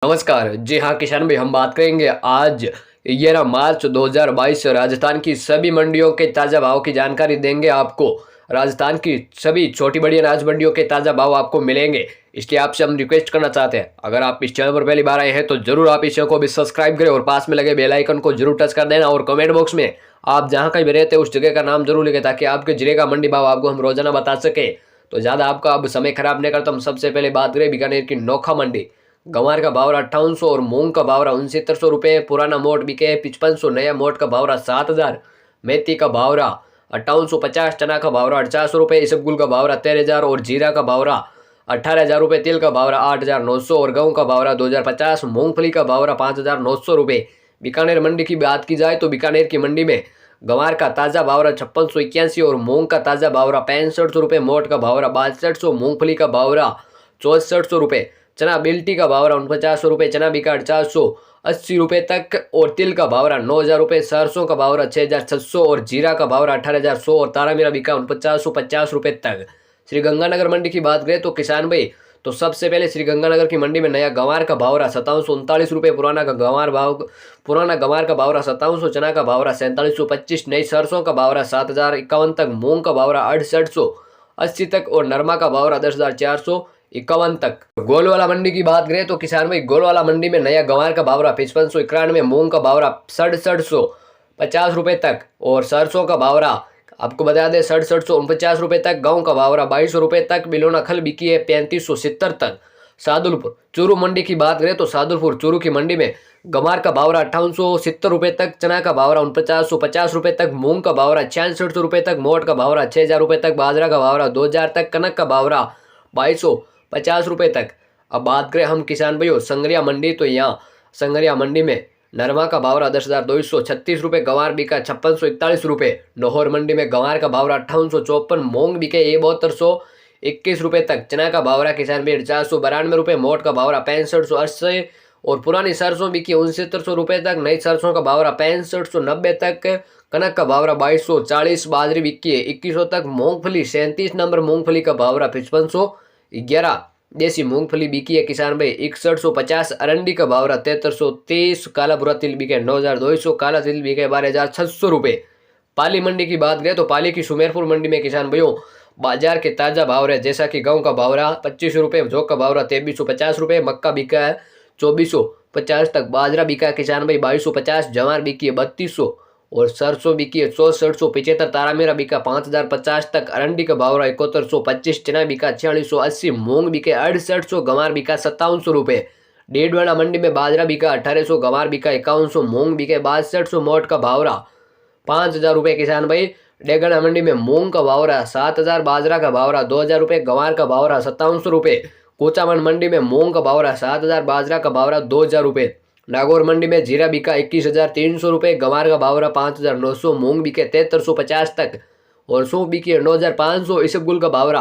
नमस्कार। जी हाँ किसान भाई, हम बात करेंगे आज 11 मार्च 2022 राजस्थान की सभी मंडियों के ताज़ा भाव की जानकारी देंगे आपको। राजस्थान की सभी छोटी बड़ी अनाज मंडियों के ताज़ा भाव आपको मिलेंगे। इसलिए आपसे हम रिक्वेस्ट करना चाहते हैं, अगर आप इस चैनल पर पहली बार आए हैं तो जरूर आप इस चैनल को भी सब्सक्राइब करें और पास में लगे बेल आइकन को जरूर टच कर देना। और कमेंट बॉक्स में आप जहाँ कहीं भी रहते हैं उस जगह का नाम जरूर लिखें, ताकि आपके जिले का मंडी भाव आपको हम रोजाना बता सके। तो ज़्यादा आपका अब समय खराब नहीं करता, हम सबसे पहले बात करें बीकानेर की नोखा मंडी। गंवार का भाव 5800 और मूंग का भाव 6900 रुपये। पुराना मोट बिके 5500, नया मोट का भाव 7000। मेथी का भाव 5850, चना का भाव 4800 रुपये, इसबगुल का भाव 13000 और जीरा का भाव 18000 रुपये। तिल का भाव 8900 और गेहूं का भाव 2050। मूंगफली का भाव 5900 रुपये। बीकानेर मंडी की बात की जाए तो बीकानेर की मंडी में गंवार का ताज़ा भाव 5681 और मूंग का ताज़ा भाव 6500 रुपये। मोट का भाव 6200, मूंगफली का भाव 6400 रुपये। चना बिल्टी का भाव 4900 रुपये, चना बिका 480 रुपये तक और तिल का भाव 9000 रुपये। सरसों का भाव 6600 और जीरा का भाव 18100 और तारा मीरा बिका 4950 रुपये तक। श्रीगंगानगर मंडी की बात करें तो किसान भाई, तो सबसे पहले श्रीगंगानगर की मंडी में नया गंवार का भाव 5739 रुपये। पुराना गंवार का भाव 5700, चना का भाव 4725, नई सरसों का भाव 7051 तक, मूंग का भाव 6880 तक और नरमा का भाव 10451 तक। गोलवाला मंडी की बात करें तो किसान भाई, गोलवाला मंडी में नया गंवार का भाव 5591, मूंग का भाव 6750 रुपये तक और सरसों का भाव आपको बता दें 6749 रुपये तक। गेहूं का भाव 2200 रुपये तक। बिलोना खल बिकी है 3570 तक। सादुलपुर चूरू मंडी की बात करें तो सादुलपुर चूरू की मंडी में गंवार का भाव 5870 रुपये तक, चना का भाव 4950 रुपये तक, मूंग का भाव 6600 रुपये तक, मोट का भाव 6000 रुपये तक, बाजरा का भाव 2000 तक, कनक का भाव 2250 रुपये तक। अब बात करें हम किसान भाइयों संगरिया मंडी, तो यहाँ संगरिया मंडी में नरमा का भाव 10,236 रुपये। गंवार बिका 5641 रुपये। लाहौर मंडी में गंवार का भाव 5854, मूंग बिके 7221 रुपये तक, चना का भाव किसान भाई 492 रुपये, मोट का भाव 6580 और पुरानी सरसों बिकी 6900 रुपये तक, नई सरसों का भाव 6590 तक, कनक का भाव 2240, बाजरी बिकी है 2100 तक। मूंगफली 37 नंबर मूंगफली का भाव 5511, देसी मूंगफली बिकी है किसान भाई 6150, अरंडी का भाव 7330, काला बुरा तिल बिके 9200, काला तिल बिके 12600 रुपये। पाली मंडी की बात करें तो पाली की सुमेरपुर मंडी में किसान भाइयों बाजार के ताज़ा भाव रहे, जैसा कि गेहूं का भाव 2500 रुपये, जौ का भाव 2350 रुपये, मक्का बिका है 2450 तक, बाजरा बिका है किसान भाई 2250, जवार बिकी है 3200 और सरसों बिकी है 6475, तारा मेरा बिका 5050 तक, अरंडी का भाव 7125, चना बिका 4680, मूंग बिके 6800, गंवार बिका 5700 रुपये। डेढ़वाड़ा मंडी में बाजरा बिका 1800, गंवार बिका 5100, मूंग बिके 6200, मोट का भाव 5000 रुपये किसान भाई। डेगड़ा मंडी में मूंग का भाव 7000, बाजरा का भाव 2000 रुपये, गंवार का भाव 5700 रुपये। कोचामन मंडी में मूंग का भाव 7000, बाजरा का भाव 2000 रुपये। नागौर मंडी में जीरा बिका 21300 रुपये, गंवार का भाव 5900, मूंग बिके 7350 तक और सौंफ बिकी 9500, इसबगुल का भाव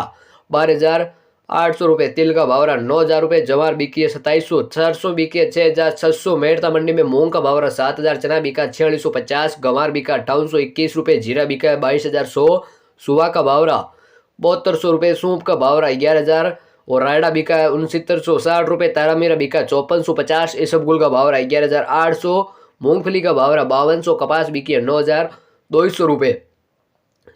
12800 रुपये, तिल का भाव 9000 रुपये, जवार बिकी 2700, सरसों बिकी 6600। मेड़ता मंडी में मूंग का भाव 7000, चना बिका 4650, गंवार बिका 5821 रुपये, जीरा बिका 22100, सुहा का भाव 7200 रुपये, सौंफ का भाव 11000 और रायडा बिका 6960 रुपये, तारा मीरा बिका 5450, इसबगुल का भाव 11800, मूंगफली का भाव 5200, कपास बिकी 9200 रुपये।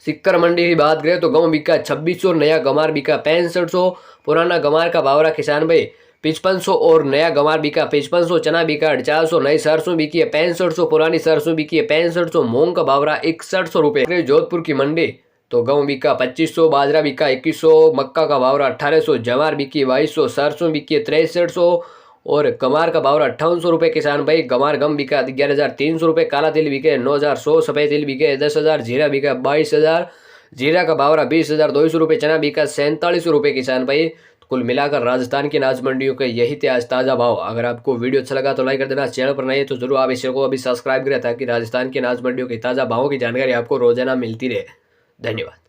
सिक्कर मंडी की बात करें तो गेहूं बिका 2600, नया गंवार बिका 6500, पुराना गंवार का भाव किसान भाई 5500 और नया गंवार बिका 5500, चना बिका 400, नई सरसों बिकी है 6500, पुरानी सरसों बिकी है 6500, मूंग का भाव 6100 रुपये। जोधपुर की मंडी तो गेहूं बिका 2500, बाजरा बिका 2100, मक्का का भाव 1800, जवार बिकी 2200, सरसों बिकी 6300 और गंवार का भाव 5800 रुपये किसान भाई। गंवार गम बिका 11300 रुपये, काला तिल बिके 9100, सफ़ेद तिल बिके 10000, जीरा बिका 22000, जीरा का भाव 20200 रुपये, चना बिका 4700 रुपये किसान भाई। कुल मिलाकर राजस्थान की अनाज मंडियों के यही थे आज ताज़ा भाव। अगर आपको वीडियो अच्छा लगा तो लाइक कर देना, चैनल पर नए हैं तो जरूर आप इस चैनल को अभी सब्सक्राइब करें, ताकि राजस्थान की अनाज मंडियों की ताज़ा भावों की जानकारी आपको रोजाना मिलती रहे। धन्यवाद।